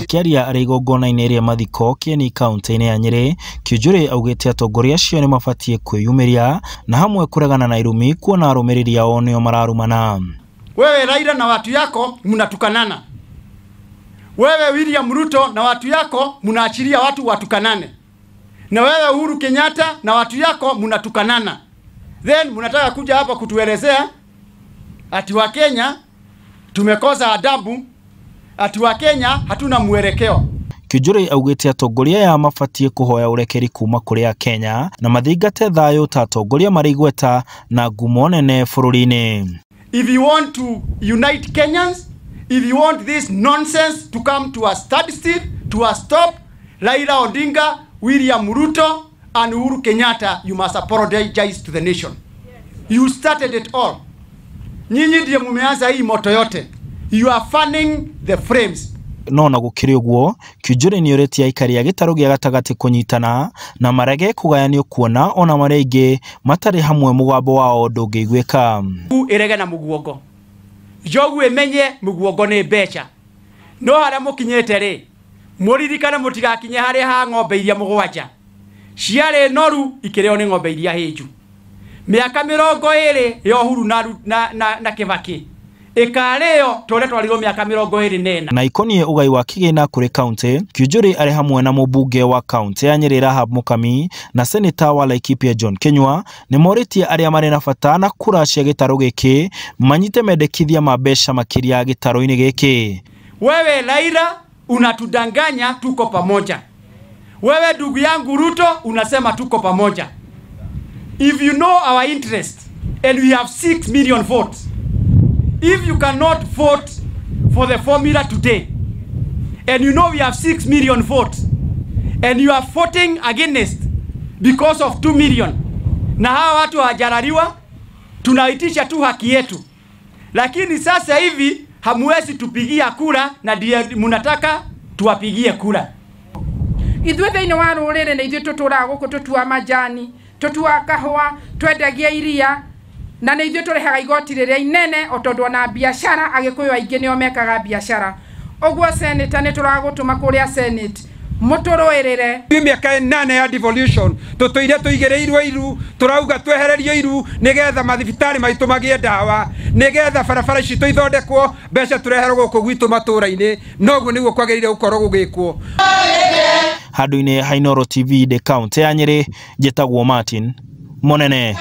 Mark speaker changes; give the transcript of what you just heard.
Speaker 1: Kiaria ari igongona-inĩ rĩa mathiko Kieni kaunti-inĩ ya Nyeri, Kiunjuri augĩte atongoria acio nĩ mabatie kwĩyumĩria na hamwe kuregana na irumi kuona arũmĩrĩri ao nĩo mararumana.
Speaker 2: Wewe Raila na watu yako mnatukanana. Wewe William Ruto na watu yako mnaachilia watu watukanane. Na wewe Uhuru Kenyatta na watu yako mnatukanana. Then mnataka kuja hapa kutuelezea ati wa Kenya tumekosa adabu, ati wa Kenya hatuna mwelekeo.
Speaker 1: Kiunjuri augĩte atongoria ya mabatie kuhoya urekeri kuma kũrĩ a Kenya na mathingate thayũ ta atongoria marĩ igweta na ngumo nene bũrũri-inĩ.
Speaker 2: If you want to unite Kenyans, if you want this nonsense to come to a standstill, to a stop, Raila Odinga, William Ruto, and Uhuru Kenyatta, you must apologize to the nation. You started it all. Nyinyi ndiye mumeanza hii moto yote. You are fanning the flames.
Speaker 1: No na gũkĩrĩ ũguo, Kiunjuri nĩ ũrĩtie aikari a gĩtarũ gĩa gatagatĩ kũnyitana na marege kũgayanio kuona ona marĩa aingĩ matarĩ hamwe mũgambo wao ndũngĩiguĩka.
Speaker 2: Irege na mũguongo. Njogu emenye mũguongo nĩ mbeca. No harĩa mũkinyĩte rĩ, mũririkane mũtigakinye harĩa ha ng'ombe iria mũgwanja. Ciarĩ noru ikĩrĩo nĩ ng'ombe iria hĩnju. Mĩaka 20 ya Uhuru na Kibaki. Ikareo tore twarirwo miaka 24
Speaker 1: na ikonie ugai wa kigina kuri county. Kiunjuri ari hamwe na mubunge wa county ya Nyeri Rahab Mukami na senator wa Laikipia John Kenywa ni moritie aria mari na bata na kura cia gitaru giki manyite mendekithia mabesha makiria gitaru-ini giki.
Speaker 2: Wewe Raila unatudanganya tuko pamoja. Wewe ndugu yangu Ruto unasema tuko pamoja. If you know our interest and we have 6 million votes, if you cannot vote for the formula today, and you know we have 6 million votes, and you are voting against because of 2 million, na hawa watu hawajarariwa, tunaitisha tu haki yetu. Lakini sasa hivi hamwezi tupigia kura na ndiye mnataka tuwapigie kura.
Speaker 3: Ithuĩ thĩinĩ wa rũrĩrĩ nĩ ithuĩ tũtũraga gũkũ tũtua majani, tũtua kahũa, twendagia iria, na nĩ ithuĩ tũrehaga igoti rĩrĩa inene o tondũ na biashara agĩkũyũ aingĩ nĩo mekaga biashara. Ũguo senator nĩ tũragũtũma kũrĩa senate mũtũrũĩrĩre.
Speaker 4: Mĩaka 8 ya devolution tũtũire tũigĩrĩirwo iru, tũrauga twehererio iru nĩgetha mathibitarĩ maitũ magĩe ndawa, nĩgetha barabara citũ ithondekwo, mbeca tũreherwo gũkũ gwitũ matũũra-inĩ, noguo nĩguo kwagĩrĩire gũkorwo gũgĩkwo.
Speaker 1: Handũ-inĩ ha Inooro TV de county ya Nyeri, njĩtagwo Martin Monene.